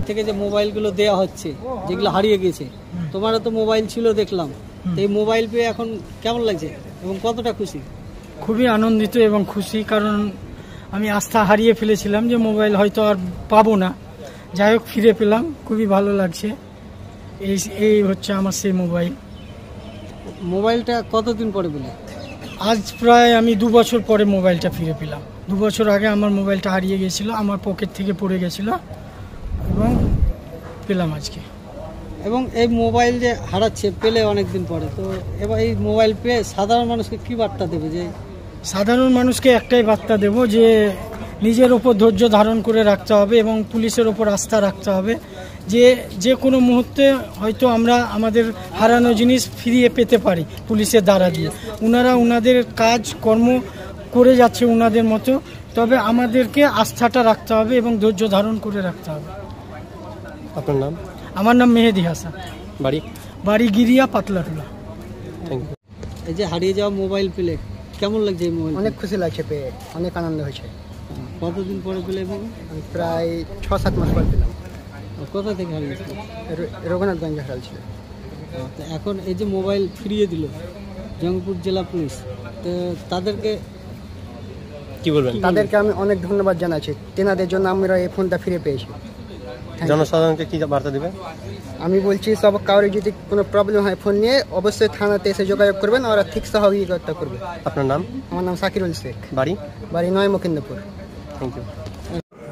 থেকে যে মোবাইলগুলো দেওয়া হচ্ছে যেগুলো হারিয়ে গেছে, তোমারও তো মোবাইল ছিল দেখলাম, এই মোবাইল পেয়ে এখন কেমন লাগছে এবং কতটা খুশি? খুবই আনন্দিত এবং খুশি, কারণ আমি আস্থা হারিয়ে ফেলেছিলাম যে মোবাইল হয়তো আর পাবো না। যাই হোক, ফিরে পেলাম, খুবই ভালো লাগছে। এই হচ্ছে আমার সেই মোবাইল। মোবাইলটা কতদিন পরে পেলে? আজ প্রায় আমি 2 বছর পরে মোবাইলটা ফিরে পেলাম। 2 বছর আগে আমার মোবাইলটা হারিয়ে গেছিলো, আমার পকেট থেকে পড়ে গেছিলো এবং পেলাম আজকে। এবং এই মোবাইল যে হারাচ্ছে পেলে অনেকদিন পরে, তো এবার এই মোবাইল পেয়ে সাধারণ মানুষকে কি বার্তা দেবে? যে সাধারণ মানুষকে একটাই বার্তা দেব যে নিজের ওপর ধৈর্য ধারণ করে রাখতে হবে এবং পুলিশের ওপর আস্থা রাখতে হবে। যে কোনো মুহূর্তে হয়তো আমরা আমাদের হারানো জিনিস ফিরিয়ে পেতে পারি পুলিশের দ্বারা দিয়ে। ওনারা ওনাদের কাজ কর্ম করে যাচ্ছে ওনাদের মতো, তবে আমাদেরকে আস্থাটা রাখতে হবে এবং ধৈর্য ধারণ করে রাখতে হবে। আপনার নাম? আমার নাম মেহেদি হাসান, বাড়ি গিরিয়া, পাতলাটুলা। এই যে হারিয়ে যাওয়া মোবাইল পেলে কেমন লাগছে? এই মোবাইল অনেক খুশি লাগছে, পেয়ে অনেক আনন্দ হয়েছে। কতদিন পরে পেলে? প্রায় 6-7 মাস পর পেলাম। কোথা থেকে হারিয়েছিল? রঘুনাথগঞ্জে হারিয়েছিল। তো এখন এই যে মোবাইল ফিরিয়ে দিল জঙ্গিপুর জেলা পুলিশ, তো তাদেরকে কি বলবেন? তাদেরকে আমি অনেক ধন্যবাদ জানাচ্ছি, তেনাদের জন্য আমরা এই ফোনটা ফিরে পেয়েছি। জনসাধারণকে কি বার্তা দেবে? আমি বলছি সব কারোর যদি কোনো প্রবলেম হয় ফোন নিয়ে অবশ্যই থানাতে এসে যোগাযোগ করবেন, ওরা ঠিক সহযোগিতা করবে। আপনার নাম? আমার নাম সাকিরুল শেখ, বাড়ি নয় মকিন্দপুর। Thank you.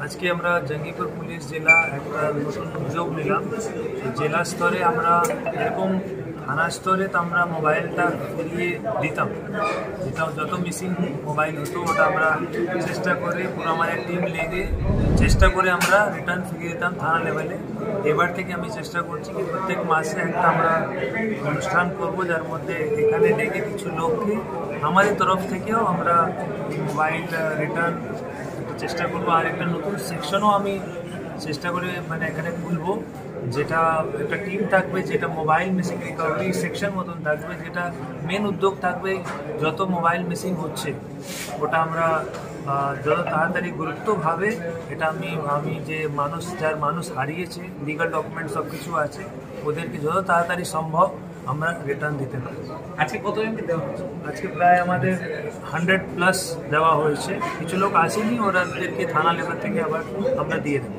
আজকে আমরা জঙ্গিপুর পুলিশ জেলা একটা নতুন উদ্যোগ নিলাম। জেলা স্তরে আমরা এরকম থানা স্তরে তো আমরা মোবাইলটা ফিরিয়ে দিতাম, যত মিসিং মোবাইল হতো ওটা আমরা চেষ্টা করে পুরো আমাদের টিম লেগে চেষ্টা করে আমরা রিটার্ন ফিরিয়ে দিতাম থানা লেভেলে। এবার থেকে আমি চেষ্টা করছি কি প্রত্যেক মাসে একটা আমরা অনুষ্ঠান করব, যার মধ্যে এখানে ডেকে কিছু লোককে আমাদের তরফ থেকেও আমরা মোবাইল রিটার্ন চেষ্টা করবো। আর একটা নতুন সেকশনও আমি চেষ্টা করে এখানে খুলবো, যেটা একটা টিম থাকবে, যেটা মোবাইল মিসিং রিকভারি সেকশন মতন থাকবে, যেটা মেন উদ্যোগ থাকবে যত মোবাইল মিসিং হচ্ছে ওটা আমরা যত তাড়াতাড়ি গুরুত্বভাবে এটা আমি যে যার মানুষ হারিয়েছে, লিগাল ডকুমেন্ট সব কিছু আছে, ওদেরকে যত তাড়াতাড়ি সম্ভব আমরা রিটার্ন দিতে পারি। আজকে কত জনকে দেওয়া হচ্ছে? আজকে প্রায় আমাদের 100+ দেওয়া হয়েছে। কিছু লোক আসেনি, ওদেরকে থানা লেভেল থেকে আবার আমরা দিয়ে দেবো।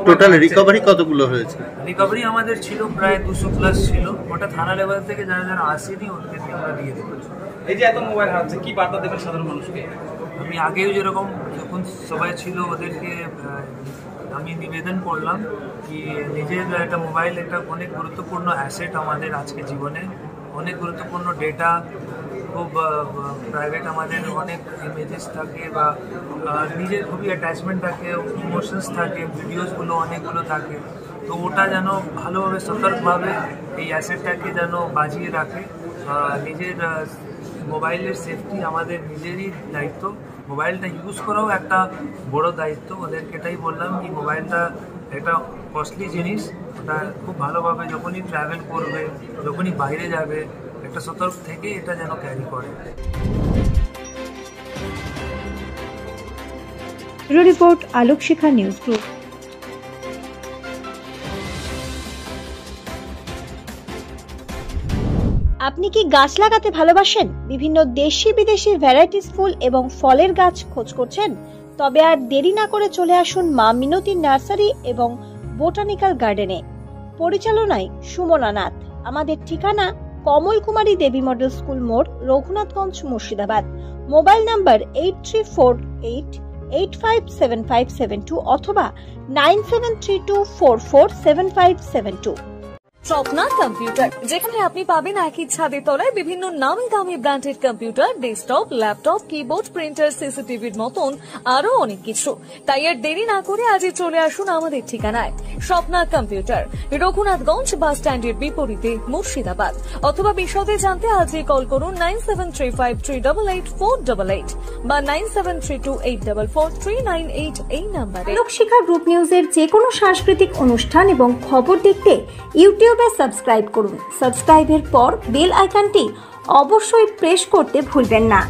টোটাল রিকভারি কতগুলো হয়েছে? রিকভারি আমাদের ছিল প্রায় 200+ ছিল, ওটা থানা লেভেল থেকে যারা যারা আসেনি ওদেরকে আমরা দিয়ে দেবো। এই যে এত মোবাইল হারাচ্ছে, কি বার্তা দেবেন সাধারণ মানুষকে? আমি আগেও যেরকম যখন সবাই ছিল ওদেরকে আমি নিবেদন করলাম কি নিজের একটা মোবাইল একটা অনেক গুরুত্বপূর্ণ অ্যাসেট আমাদের আজকে জীবনে, অনেক গুরুত্বপূর্ণ ডেটা, খুব প্রাইভেট আমাদের অনেক ইমেজেস থাকে বা নিজের খুবই অ্যাটাচমেন্ট থাকে, ইমোশনস থাকে, ভিডিওসগুলো অনেকগুলো থাকে, তো ওটা যেন ভালোভাবে সতর্কভাবে এই অ্যাসেটটাকে যেন বাজিয়ে রাখে। নিজের মোবাইলের সেফটি আমাদের নিজেরই দায়িত্ব, মোবাইলটা ইউজ করাও একটা বড় দায়িত্ব। ওদেরকে এটাই বললাম কি মোবাইলটা একটা কস্টলি জিনিস, ওটা খুব ভালোভাবে যখনই ট্রাভেল করবে, যখনই বাইরে যাবে, একটা সতর্ক থেকে এটা যেন ক্যারি করে। রিপোর্ট আলোক শিখা নিউজ গ্রুপ। আপনি কি গাছ লাগাতে ভালোবাসেন? বিভিন্ন দেশি বিদেশি ভ্যারাইটিস ফুল এবং ফলের গাছ খোঁজ করছেন? তবে আর দেরি না করে চলে আসুন মা মিনতি নার্সারি এবং বোটানিক্যাল গার্ডেনে। পরিচালনায় সুমনা নাথ। আমাদের ঠিকানা কমল কুমারী দেবী মডেল স্কুল মোড়, রঘুনাথগঞ্জ, মুর্শিদাবাদ। মোবাইল নাম্বার 8348857572 অথবা 9732447572। স্বপ্না কম্পিউটার, যেখানে আপনি পাবেন একই ছাদের তলায় বিভিন্ন নামি দামি branded computer, desktop, laptop, keyboard, printer, সিসিটিভির মতন আরো অনেক কিছু। তাই আর দেরি না করে আজই চলে আসুন আমাদের ঠিকানায়। স্বপ্না কম্পিউটার, রঘুনাথগঞ্জ বাস স্ট্যান্ডের বিপরীতে, মুর্শিদাবাদ। অথবা বিশদে জানতে আজই কল করুন 9735388488 বা 9732844398 এই নাম্বারে। আলোক শিখা গ্রুপ নিউজের যে কোনো সাংস্কৃতিক অনুষ্ঠান এবং খবর দেখতে ইউটিউবে সাবস্ক্রাইব করুন। সাবস্ক্রাইবের পর বেল আইকনটি অবশ্যই প্রেস করতে ভুলবেন না।